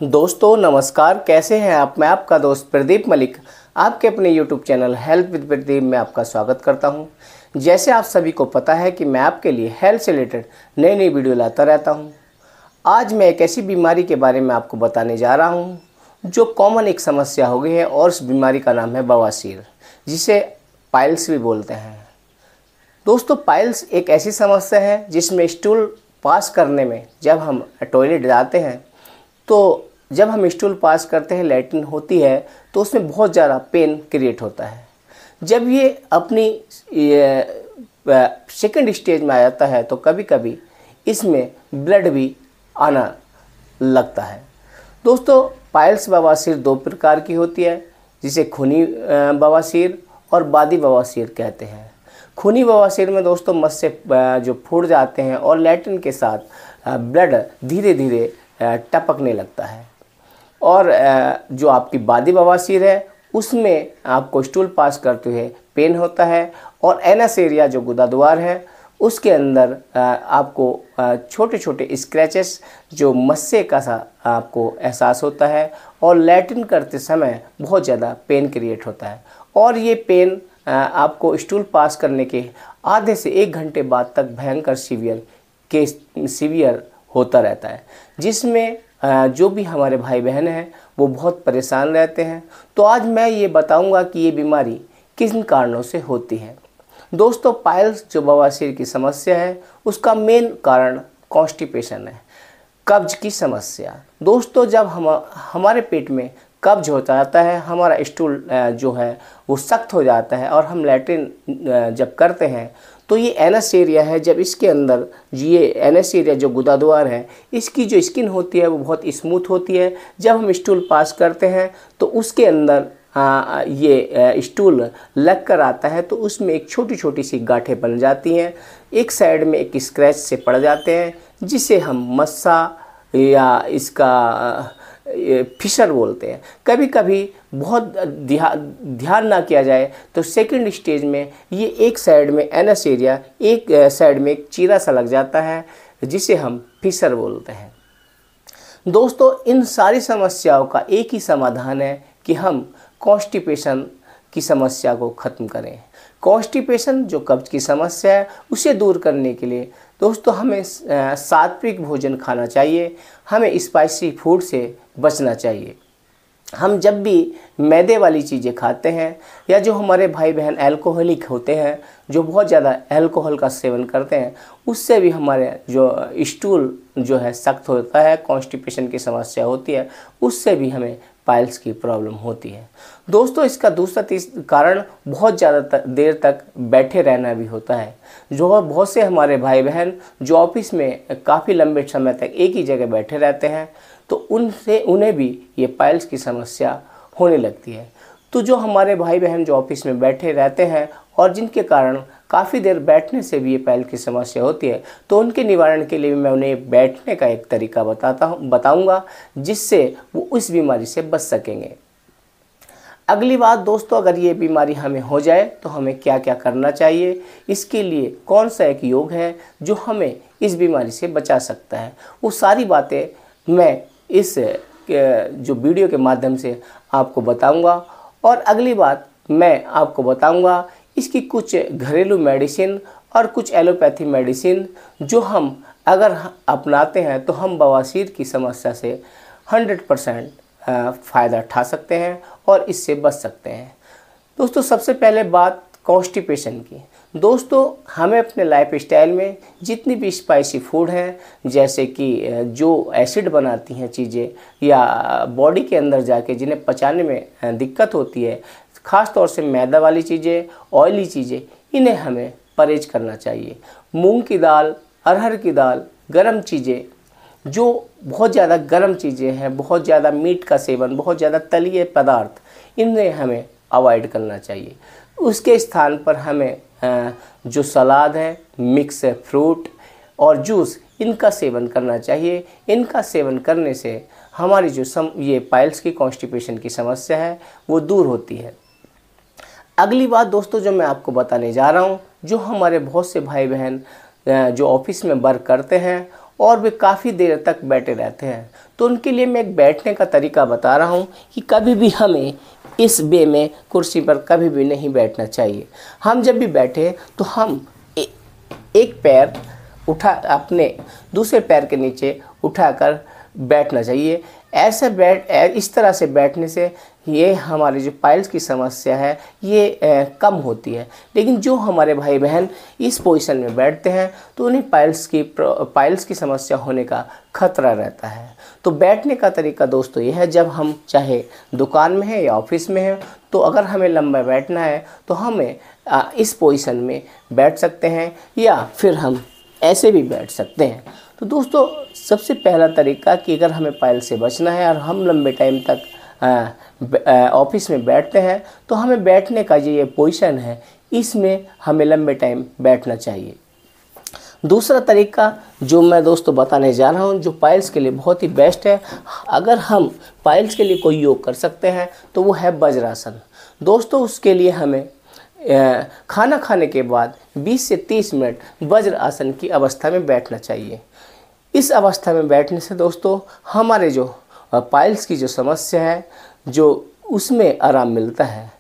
दोस्तों नमस्कार, कैसे हैं आप। मैं आपका दोस्त प्रदीप मलिक आपके अपने YouTube channel health with Pradeep में आपका स्वागत करता हूं। जैसे आप सभी को पता है कि मैं आपके लिए हेल्थ से रिलेटेड नई नई वीडियो लाता रहता हूं। आज मैं एक ऐसी बीमारी के बारे में आपको बताने जा रहा हूं जो कॉमन एक समस्या हो गई है और उस बीमारी का नाम है बवासीर, जिसे पाइल्स भी बोलते हैं। दोस्तों, पाइल्स एक ऐसी समस्या है जिसमें स्टूल पास करने में जब हम टॉयलेट जाते हैं तो जब हम स्टूल पास करते हैं, लैट्रिन होती है, तो उसमें बहुत ज़्यादा पेन क्रिएट होता है। जब ये अपनी सेकंड स्टेज में आ जाता है तो कभी कभी इसमें ब्लड भी आना लगता है। दोस्तों, पाइल्स बवासीर दो प्रकार की होती है, जिसे खूनी बवासीर और बादी बवासीर कहते हैं। खूनी बवासीर में दोस्तों मस्से जो फूट जाते हैं और लैट्रिन के साथ ब्लड धीरे धीरे टपकने लगता है। और जो आपकी बादी बवासीर है उसमें आपको स्टूल पास करते हुए पेन होता है और एनस एरिया जो गुदाद्वार है उसके अंदर आपको छोटे छोटे स्क्रैचेस जो मस्से का सा आपको एहसास होता है और लैट्रिन करते समय बहुत ज़्यादा पेन क्रिएट होता है। और ये पेन आपको स्टूल पास करने के आधे से 1 घंटे बाद तक भयंकर सीवियर होता रहता है, जिसमें जो भी हमारे भाई बहन हैं वो बहुत परेशान रहते हैं। तो आज मैं ये बताऊंगा कि ये बीमारी किन कारणों से होती है। दोस्तों, पाइल्स जो बवासीर की समस्या है उसका मेन कारण कॉन्स्टिपेशन है, कब्ज की समस्या। दोस्तों, जब हमारे पेट में कब्ज हो जाता है, हमारा स्टूल जो है वो सख्त हो जाता है और हम लैट्रिन जब करते हैं तो ये एनस एरिया है, जब इसके अंदर ये एनस एरिया जो गुदाद्वार है इसकी जो स्किन होती है वो बहुत स्मूथ होती है। जब हम स्टूल पास करते हैं तो उसके अंदर ये स्टूल लग कर आता है तो उसमें एक छोटी छोटी सी गांठें बन जाती हैं, एक साइड में एक स्क्रैच से पड़ जाते हैं, जिसे हम मस्सा या इसका फिशर बोलते हैं। कभी कभी बहुत ध्यान ना किया जाए तो सेकंड स्टेज में ये एक साइड में एनस एरिया, एक साइड में एक चीरा सा लग जाता है, जिसे हम फिशर बोलते हैं। दोस्तों, इन सारी समस्याओं का एक ही समाधान है कि हम कॉन्स्टिपेशन की समस्या को ख़त्म करें। कॉन्स्टिपेशन जो कब्ज की समस्या है उसे दूर करने के लिए दोस्तों हमें सात्विक भोजन खाना चाहिए, हमें स्पाइसी फूड से बचना चाहिए। हम जब भी मैदे वाली चीज़ें खाते हैं या जो हमारे भाई बहन अल्कोहलिक होते हैं, जो बहुत ज़्यादा अल्कोहल का सेवन करते हैं, उससे भी हमारे जो स्टूल जो है सख्त होता है, कॉन्स्टिपेशन की समस्या होती है, उससे भी हमें पाइल्स की प्रॉब्लम होती है। दोस्तों, इसका दूसरा कारण बहुत ज़्यादा देर तक बैठे रहना भी होता है। जो बहुत से हमारे भाई बहन जो ऑफिस में काफ़ी लंबे समय तक एक ही जगह बैठे रहते हैं तो उन्हें भी ये पाइल्स की समस्या होने लगती है। तो जो हमारे भाई बहन जो ऑफिस में बैठे रहते हैं और जिनके कारण काफ़ी देर बैठने से भी ये पाइल्स की समस्या होती है, तो उनके निवारण के लिए मैं उन्हें बैठने का एक तरीका बताऊंगा जिससे वो उस बीमारी से बच सकेंगे। अगली बात दोस्तों, अगर ये बीमारी हमें हो जाए तो हमें क्या क्या करना चाहिए, इसके लिए कौन सा एक योग है जो हमें इस बीमारी से बचा सकता है, वो सारी बातें मैं इस जो वीडियो के माध्यम से आपको बताऊंगा। और अगली बात मैं आपको बताऊंगा इसकी कुछ घरेलू मेडिसिन और कुछ एलोपैथी मेडिसिन जो हम अगर अपनाते हैं तो हम बवासीर की समस्या से 100% फ़ायदा उठा सकते हैं और इससे बच सकते हैं। दोस्तों, सबसे पहले बात कॉन्स्टिपेशन की। दोस्तों, हमें अपने लाइफ स्टाइल में जितनी भी स्पाइसी फूड हैं, जैसे कि जो एसिड बनाती हैं चीज़ें या बॉडी के अंदर जाके जिन्हें पचाने में दिक्कत होती है, ख़ास तौर से मैदा वाली चीज़ें, ऑयली चीज़ें, इन्हें हमें परहेज करना चाहिए। मूंग की दाल, अरहर की दाल, गरम चीज़ें, जो बहुत ज़्यादा गर्म चीज़ें हैं, बहुत ज़्यादा मीट का सेवन, बहुत ज़्यादा तलिए पदार्थ, इन्हें हमें अवॉइड करना चाहिए। उसके स्थान पर हमें जो सलाद है, मिक्स फ्रूट और जूस, इनका सेवन करना चाहिए। इनका सेवन करने से हमारी जो ये पाइल्स की कॉन्स्टिपेशन की समस्या है वो दूर होती है। अगली बात दोस्तों जो मैं आपको बताने जा रहा हूँ, जो हमारे बहुत से भाई बहन जो ऑफिस में वर्क करते हैं और वे काफ़ी देर तक बैठे रहते हैं। तो उनके लिए मैं एक बैठने का तरीका बता रहा हूँ कि कभी भी हमें इस वे में कुर्सी पर कभी भी नहीं बैठना चाहिए। हम जब भी बैठे तो हम एक पैर उठा अपने दूसरे पैर के नीचे उठाकर बैठना चाहिए। इस तरह से बैठने से ये हमारी जो पाइल्स की समस्या है ये कम होती है। लेकिन जो हमारे भाई बहन इस पोजीशन में बैठते हैं तो उन्हें पाइल्स की समस्या होने का खतरा रहता है। तो बैठने का तरीका दोस्तों ये है, जब हम चाहे दुकान में हैं या ऑफिस में हैं, तो अगर हमें लंबा बैठना है तो हमें इस पोजीशन में बैठ सकते हैं या फिर हम ऐसे भी बैठ सकते हैं। तो दोस्तों सबसे पहला तरीका कि अगर हमें पाइल से बचना है और हम लंबे टाइम तक ऑफिस में बैठते हैं तो हमें बैठने का ये पोजीशन है, इसमें हमें लंबे टाइम बैठना चाहिए। दूसरा तरीका जो मैं दोस्तों बताने जा रहा हूँ, जो पाइल्स के लिए बहुत ही बेस्ट है, अगर हम पाइल्स के लिए कोई योग कर सकते हैं तो वो है वज्रासन। दोस्तों उसके लिए हमें खाना खाने के बाद 20 से 30 मिनट वज्र आसन की अवस्था में बैठना चाहिए। इस अवस्था में बैठने से दोस्तों हमारे जो पाइल्स की जो समस्या है जो उसमें आराम मिलता है।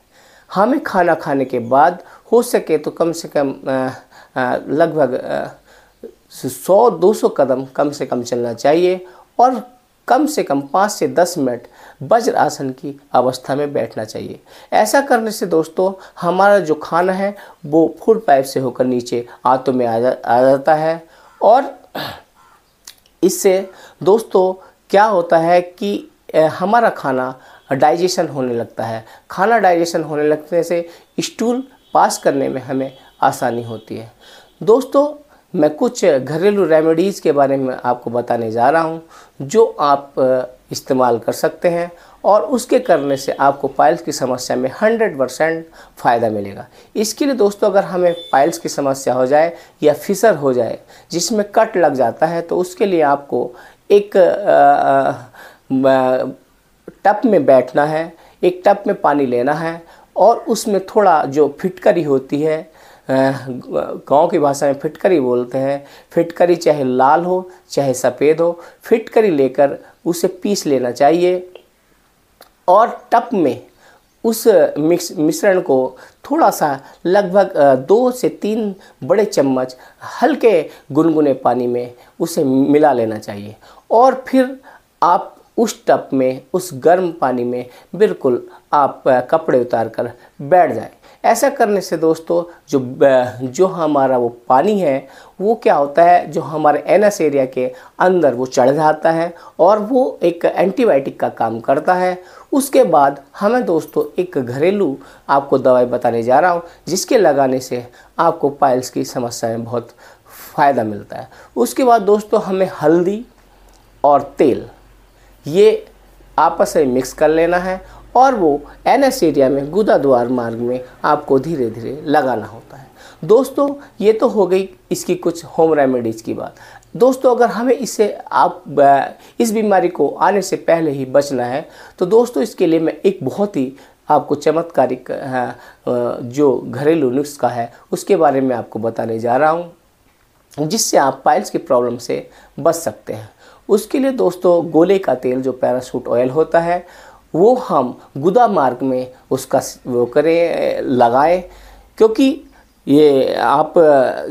हमें खाना खाने के बाद हो सके तो कम से कम लगभग 100-200 कदम कम से कम चलना चाहिए और कम से कम 5 से 10 मिनट वज्र आसन की अवस्था में बैठना चाहिए। ऐसा करने से दोस्तों हमारा जो खाना है वो फूड पाइप से होकर नीचे आंतों में आ जाता है और इससे दोस्तों क्या होता है कि हमारा खाना डाइजेशन होने लगता है। खाना डाइजेशन होने लगने से स्टूल पास करने में हमें आसानी होती है। दोस्तों मैं कुछ घरेलू रेमेडीज़ के बारे में आपको बताने जा रहा हूं जो आप इस्तेमाल कर सकते हैं और उसके करने से आपको पाइल्स की समस्या में 100% फ़ायदा मिलेगा। इसके लिए दोस्तों अगर हमें पाइल्स की समस्या हो जाए या फिसर हो जाए जिसमें कट लग जाता है तो उसके लिए आपको एक टब में बैठना है, एक टब में पानी लेना है और उसमें थोड़ा जो फिटकरी होती है, गांव की भाषा में फिटकरी बोलते हैं, फिटकरी चाहे लाल हो चाहे सफ़ेद हो, फिटकरी लेकर उसे पीस लेना चाहिए और टब में उस मिश्रण को थोड़ा सा लगभग 2 से 3 बड़े चम्मच हल्के गुनगुने पानी में उसे मिला लेना चाहिए और फिर आप उस टब में उस गर्म पानी में बिल्कुल आप कपड़े उतार कर बैठ जाएं। ऐसा करने से दोस्तों जो हमारा वो पानी है वो क्या होता है, जो हमारे एनस एरिया के अंदर वो चढ़ जाता है और वो एक एंटीबायोटिक का काम करता है। उसके बाद हमें दोस्तों एक घरेलू आपको दवाई बताने जा रहा हूँ जिसके लगाने से आपको पाइल्स की समस्या में बहुत फ़ायदा मिलता है। उसके बाद दोस्तों हमें हल्दी और तेल ये आपस में मिक्स कर लेना है और वो एनएस एरिया में गुदा द्वार मार्ग में आपको धीरे धीरे लगाना होता है। दोस्तों ये तो हो गई इसकी कुछ होम रेमेडीज़ की बात। दोस्तों अगर हमें इस बीमारी को आने से पहले ही बचना है तो दोस्तों इसके लिए मैं एक बहुत ही आपको चमत्कारिक जो घरेलू नुस्खा है उसके बारे में आपको बताने जा रहा हूँ जिससे आप पाइल्स की प्रॉब्लम से बच सकते हैं। उसके लिए दोस्तों गोले का तेल जो पैराशूट ऑयल होता है वो हम गुदा मार्ग में उसका वो करें लगाएं, क्योंकि ये आप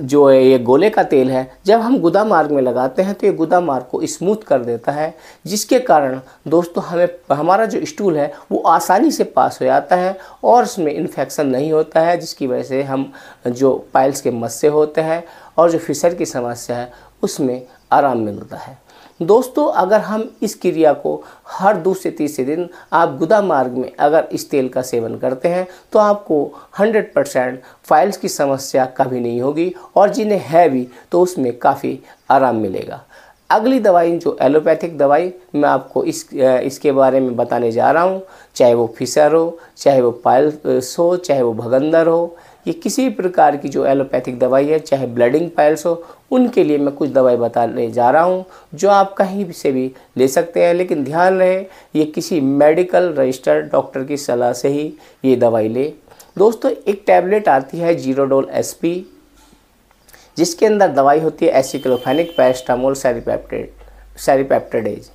जो ये गोले का तेल है जब हम गुदा मार्ग में लगाते हैं तो ये गुदा मार्ग को स्मूथ कर देता है जिसके कारण दोस्तों हमारा जो स्टूल है वो आसानी से पास हो जाता है और उसमें इन्फेक्शन नहीं होता है, जिसकी वजह से हम जो पाइल्स के मस्से होते हैं और जो फिसर की समस्या है उसमें आराम मिलता है। दोस्तों अगर हम इस क्रिया को हर 2 से 3 दिन आप गुदा मार्ग में अगर इस तेल का सेवन करते हैं तो आपको 100% पाइल्स की समस्या कभी नहीं होगी और जिन्हें है भी तो उसमें काफ़ी आराम मिलेगा। अगली दवाई जो एलोपैथिक दवाई मैं आपको इसके बारे में बताने जा रहा हूँ, चाहे वो फिसर हो, चाहे वो पाइल्स हो, चाहे वो भगंदर हो, ये किसी भी प्रकार की जो एलोपैथिक दवाई है, चाहे ब्लीडिंग पाइल्स हो, उनके लिए मैं कुछ दवाई बताने जा रहा हूँ जो आप कहीं से भी ले सकते हैं। लेकिन ध्यान रहे ये किसी मेडिकल रजिस्टर्ड डॉक्टर की सलाह से ही ये दवाई ले। दोस्तों एक टैबलेट आती है जीरोडोल SP, जिसके अंदर दवाई होती है एसिक्लोफेनिक पैरास्टामोल सेरीपेप्टेडेज।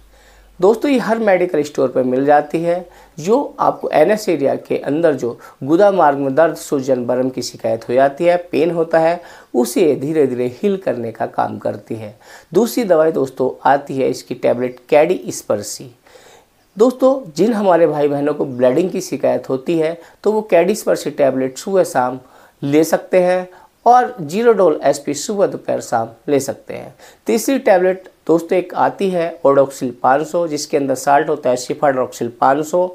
दोस्तों ये हर मेडिकल स्टोर पर मिल जाती है, जो आपको एनएस एरिया के अंदर जो गुदा मार्ग में दर्द, सूजन, बर्म की शिकायत हो जाती है, पेन होता है, उसे धीरे धीरे हील करने का काम करती है। दूसरी दवाई दोस्तों आती है इसकी टैबलेट कैडीस्पर्सी। दोस्तों जिन हमारे भाई बहनों को ब्लीडिंग की शिकायत होती है तो वो कैडीस्पर्सी टैबलेट सुबह शाम ले सकते हैं और 0 डोल एसपी सुबह दोपहर शाम ले सकते हैं। तीसरी टैबलेट दोस्तों एक आती है ओडोक्सिल 500, जिसके अंदर साल्ट होता है सिफाडोक्सिल 500।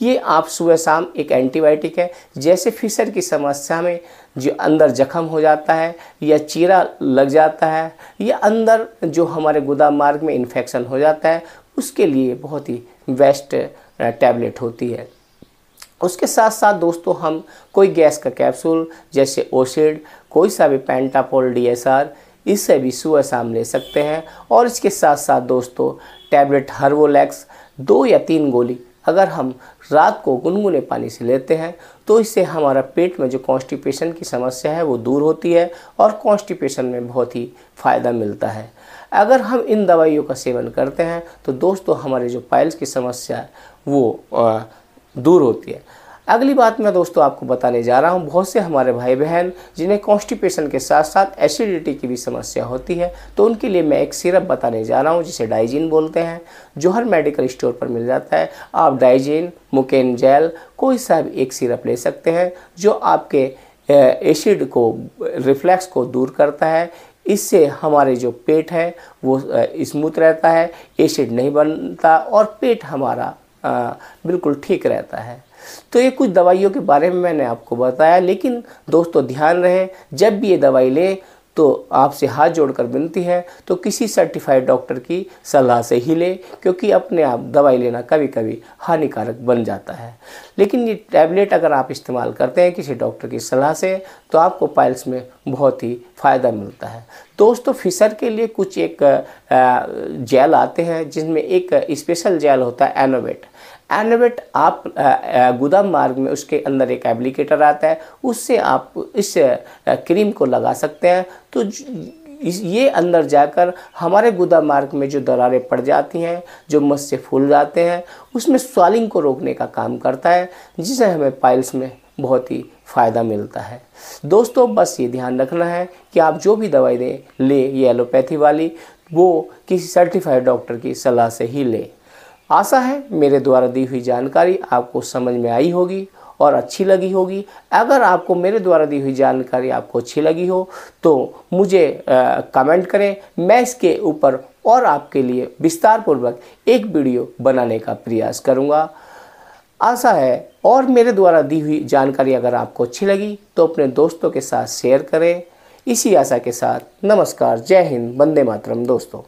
ये आप सुबह शाम एक एंटीबायोटिक है। जैसे फिशर की समस्या में जो अंदर जख्म हो जाता है या चीरा लग जाता है या अंदर जो हमारे गुदा मार्ग में इन्फेक्शन हो जाता है, उसके लिए बहुत ही बेस्ट टैबलेट होती है। उसके साथ साथ दोस्तों हम कोई गैस का कैप्सूल जैसे ओसिड, कोई सा भी पेंटापोल DSR, इससे भी सुबह शाम ले सकते हैं। और इसके साथ साथ दोस्तों टैबलेट हर्वोलैक्स 2 या 3 गोली अगर हम रात को गुनगुने पानी से लेते हैं तो इससे हमारा पेट में जो कॉन्स्टिपेशन की समस्या है वो दूर होती है और कॉन्स्टिपेशन में बहुत ही फ़ायदा मिलता है। अगर हम इन दवाइयों का सेवन करते हैं तो दोस्तों हमारे जो पाइल्स की समस्या है वो दूर होती है। अगली बात मैं दोस्तों आपको बताने जा रहा हूँ, बहुत से हमारे भाई बहन जिन्हें कॉन्स्टिपेशन के साथ साथ एसिडिटी की भी समस्या होती है, तो उनके लिए मैं एक सिरप बताने जा रहा हूँ जिसे डाइजीन बोलते हैं, जो हर मेडिकल स्टोर पर मिल जाता है। आप डाइजीन, मुकेन जेल, कोई सा भी एक सिरप ले सकते हैं जो आपके एसिड को, रिफ्लैक्स को दूर करता है। इससे हमारे जो पेट है वो स्मूथ रहता है, एसिड नहीं बनता और पेट हमारा बिल्कुल ठीक रहता है। तो ये कुछ दवाइयों के बारे में मैंने आपको बताया, लेकिन दोस्तों ध्यान रहे जब भी ये दवाई लें तो आपसे हाथ जोड़कर विनती है तो किसी सर्टिफाइड डॉक्टर की सलाह से ही लें, क्योंकि अपने आप दवाई लेना कभी कभी हानिकारक बन जाता है। लेकिन ये टैबलेट अगर आप इस्तेमाल करते हैं किसी डॉक्टर की सलाह से तो आपको पाइल्स में बहुत ही फ़ायदा मिलता है। दोस्तों फिशर के लिए कुछ एक जेल आते हैं जिनमें एक स्पेशल जेल होता है एनोवेट। आप गुदा मार्ग में उसके अंदर एक एप्लीकेटर आता है, उससे आप इस क्रीम को लगा सकते हैं। तो ये अंदर जाकर हमारे गुदा मार्ग में जो दरारें पड़ जाती हैं, जो मस से फूल जाते हैं, उसमें स्वालिंग को रोकने का काम करता है, जिससे हमें पाइल्स में बहुत ही फ़ायदा मिलता है। दोस्तों बस ये ध्यान रखना है कि आप जो भी दवाई ले ये एलोपैथी वाली, वो किसी सर्टिफाइड डॉक्टर की सलाह से ही लें। आशा है मेरे द्वारा दी हुई जानकारी आपको समझ में आई होगी और अच्छी लगी होगी। अगर आपको मेरे द्वारा दी हुई जानकारी आपको अच्छी लगी हो तो मुझे कमेंट करें, मैं इसके ऊपर और आपके लिए विस्तारपूर्वक एक वीडियो बनाने का प्रयास करूंगा। आशा है और मेरे द्वारा दी हुई जानकारी अगर आपको अच्छी लगी तो अपने दोस्तों के साथ शेयर करें। इसी आशा के साथ नमस्कार, जय हिंद, वंदे मातरम दोस्तों।